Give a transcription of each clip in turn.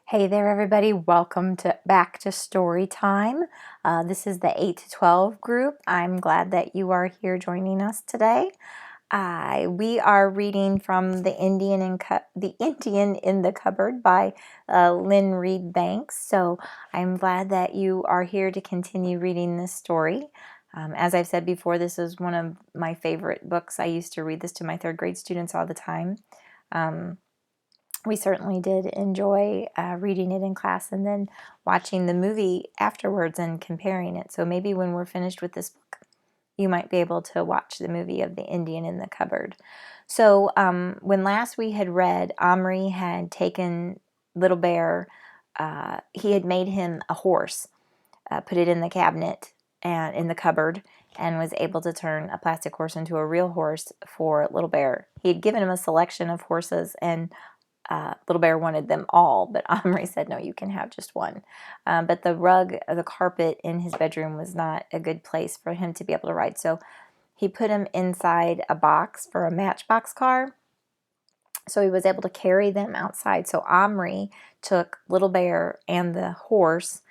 Hey there, everybody. Welcome back to Story Time. This is the 8 to 12 group. I'm glad that you are here joining us today. We are reading from The Indian in the Cupboard by Lynne Reid Banks. So I'm glad that you are here to continue reading this story. As I've said before, this is one of my favorite books. I used to read this to my third grade students all the time. We certainly did enjoy reading it in class and then watching the movie afterwards and comparing it. So maybe when we're finished with this book, you might be able to watch the movie of The Indian in the Cupboard. So when last we had read, Omri had taken Little Bear, he had made him a horse, put it in the cabinet and in the cupboard, and was able to turn a plastic horse into a real horse for Little Bear. He had given him a selection of horses, and Little Bear wanted them all, but Omri said, no, you can have just one. But the carpet in his bedroom was not a good place for him to be able to ride. So he put him inside a box for a Matchbox car. So he was able to carry them outside. So Omri took Little Bear and the horse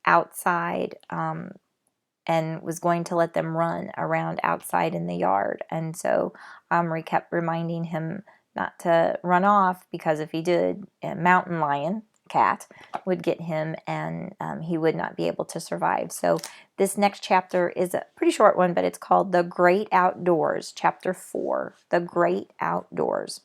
outside and was going to let them run around outside in the yard. And so Omri kept reminding him not to run off, because if he did, a mountain lion, cat, would get him, and he would not be able to survive. So this next chapter is a pretty short one, but it's called The Great Outdoors, Chapter 4, The Great Outdoors.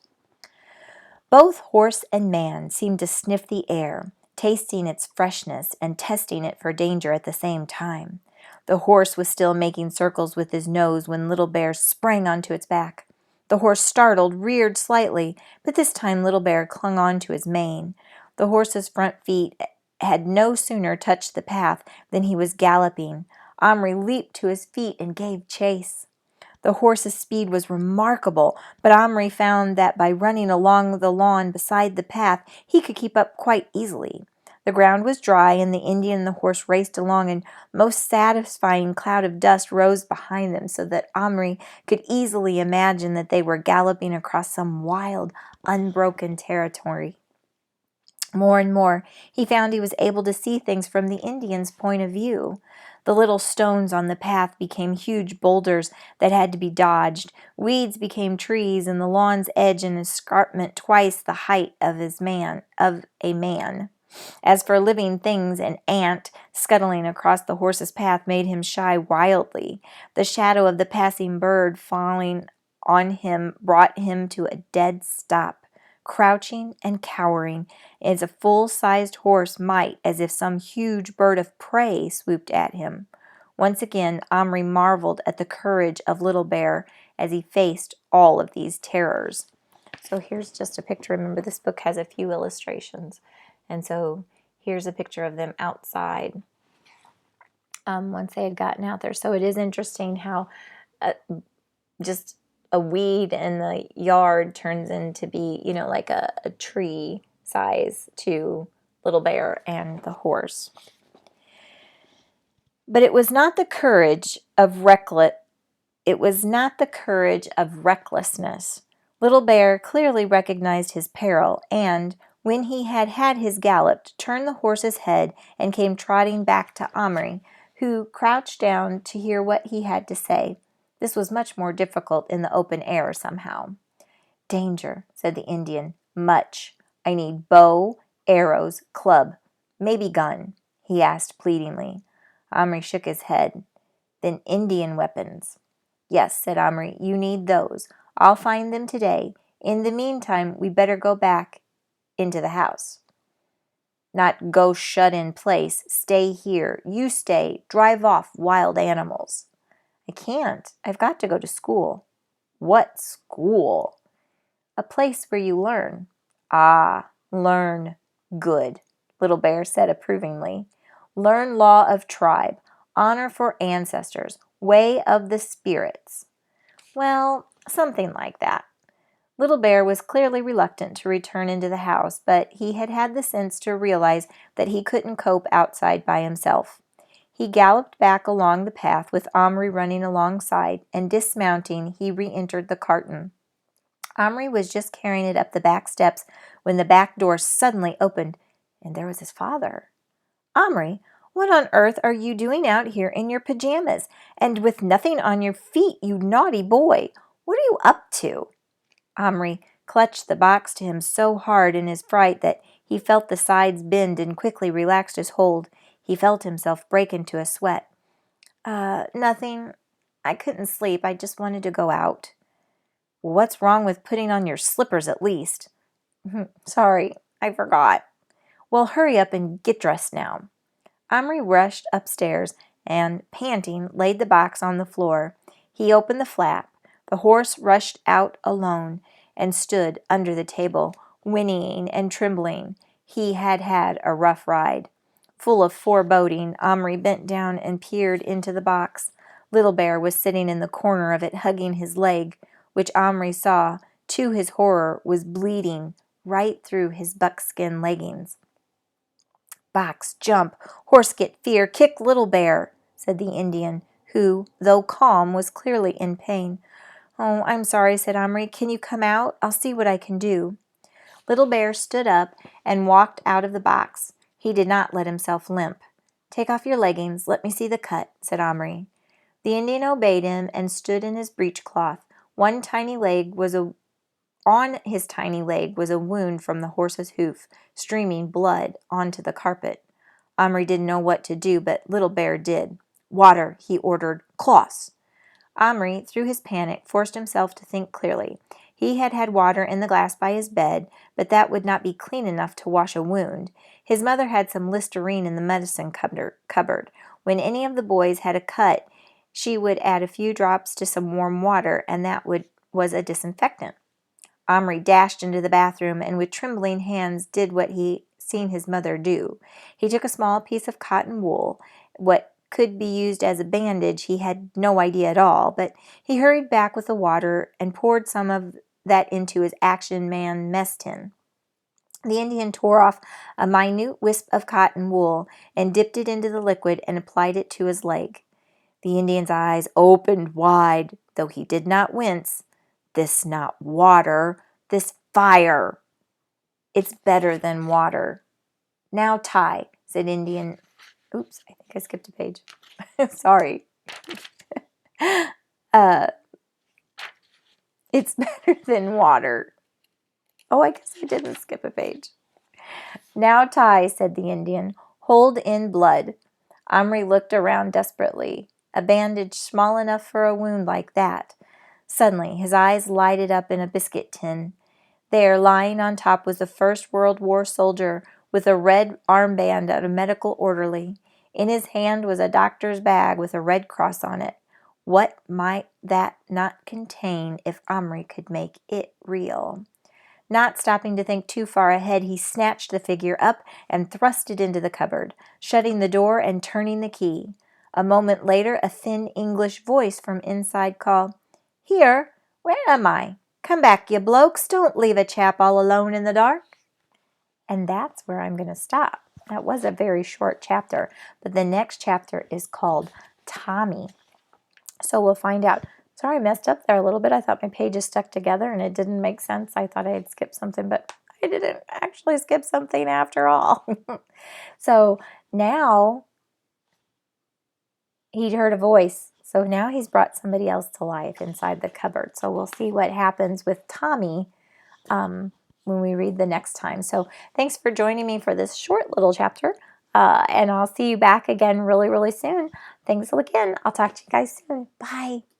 Both horse and man seemed to sniff the air, tasting its freshness and testing it for danger at the same time. The horse was still making circles with his nose when Little Bear sprang onto its back. The horse, startled, reared slightly, but this time Little Bear clung on to his mane. The horse's front feet had no sooner touched the path than he was galloping. Omri leaped to his feet and gave chase. The horse's speed was remarkable, but Omri found that by running along the lawn beside the path, he could keep up quite easily. The ground was dry, and the Indian and the horse raced along, and a most satisfying cloud of dust rose behind them, so that Omri could easily imagine that they were galloping across some wild, unbroken territory. More and more, he found he was able to see things from the Indian's point of view. The little stones on the path became huge boulders that had to be dodged. Weeds became trees, and the lawn's edge an escarpment twice the height of a man. As for living things, an ant scuttling across the horse's path made him shy wildly. The shadow of the passing bird falling on him brought him to a dead stop, crouching and cowering as a full-sized horse might, as if some huge bird of prey swooped at him. Once again, Omri marveled at the courage of Little Bear as he faced all of these terrors. So here's just a picture. Remember, this book has a few illustrations. And so here's a picture of them outside once they had gotten out there. So it is interesting how just a weed in the yard turns into be, like a tree size to Little Bear and the horse. But it was not the courage of recklessness. Little Bear clearly recognized his peril, and when he had had his gallop, turned the horse's head and came trotting back to Omri, who crouched down to hear what he had to say. This was much more difficult in the open air somehow. Danger, said the Indian. Much. I need bow, arrows, club, maybe gun, he asked pleadingly. Omri shook his head. Then Indian weapons. Yes, said Omri, you need those. I'll find them today. In the meantime, we better go back into the house. Not go shut in place. Stay here. You stay. Drive off wild animals. I can't. I've got to go to school. What school? A place where you learn. Ah, learn. Good, Little Bear said approvingly. Learn law of tribe, honor for ancestors, way of the spirits. Well, something like that. Little Bear was clearly reluctant to return into the house, but he had had the sense to realize that he couldn't cope outside by himself. He galloped back along the path with Omri running alongside, and dismounting, he re-entered the carton. Omri was just carrying it up the back steps when the back door suddenly opened, and there was his father. "Omri, what on earth are you doing out here in your pajamas, and with nothing on your feet, you naughty boy? What are you up to?" Omri clutched the box to him so hard in his fright that he felt the sides bend and quickly relaxed his hold. He felt himself break into a sweat. Nothing. I couldn't sleep. I just wanted to go out." "What's wrong with putting on your slippers at least?" "Sorry, I forgot." "Well, hurry up and get dressed now." Omri rushed upstairs and, panting, laid the box on the floor. He opened the flap. The horse rushed out alone and stood under the table, whinnying and trembling. He had had a rough ride. Full of foreboding, Omri bent down and peered into the box. Little Bear was sitting in the corner of it, hugging his leg, which Omri saw, to his horror, was bleeding right through his buckskin leggings. "Box, jump, horse get fear, kick Little Bear," said the Indian, who, though calm, was clearly in pain. "Oh, I'm sorry," said Omri. "Can you come out? I'll see what I can do." Little Bear stood up and walked out of the box. He did not let himself limp. "Take off your leggings. Let me see the cut," said Omri. The Indian obeyed him and stood in his breechcloth. On his tiny leg was a wound from the horse's hoof, streaming blood onto the carpet. Omri didn't know what to do, but Little Bear did. "Water," he ordered. "Cloths." Omri, through his panic, forced himself to think clearly. He had had water in the glass by his bed, but that would not be clean enough to wash a wound. His mother had some Listerine in the medicine cupboard. When any of the boys had a cut, she would add a few drops to some warm water, and that was a disinfectant. Omri dashed into the bathroom and with trembling hands did what he seen his mother do. He took a small piece of cotton wool. What could be used as a bandage he had no idea at all, but he hurried back with the water and poured some of that into his Action Man mess tin. The Indian tore off a minute wisp of cotton wool and dipped it into the liquid and applied it to his leg. The Indian's eyes opened wide, though he did not wince. "This not water, this fire. It's better than water." "Now tie," said Indian. Oops, I think I skipped a page. Sorry. It's better than water. Oh, I guess I didn't skip a page. "Now tie," said the Indian. "Hold in blood." Omri looked around desperately. A bandage small enough for a wound like that. Suddenly, his eyes lighted up in a biscuit tin. There, lying on top, was a First World War soldier with a red armband and a medical orderly. In his hand was a doctor's bag with a red cross on it. What might that not contain if Omri could make it real? Not stopping to think too far ahead, he snatched the figure up and thrust it into the cupboard, shutting the door and turning the key. A moment later, a thin English voice from inside called, "Here, where am I? Come back, you blokes. Don't leave a chap all alone in the dark." And that's where I'm going to stop. That was a very short chapter, but the next chapter is called Tommy. So we'll find out. Sorry, I messed up there a little bit. I thought my pages stuck together and it didn't make sense. I thought I had skipped something, but I didn't actually skip something after all. So now he'd heard a voice. So now he's brought somebody else to life inside the cupboard. So we'll see what happens with Tommy when we read the next time. So thanks for joining me for this short little chapter. And I'll see you back again really, really soon. Thanks again. I'll talk to you guys soon. Bye.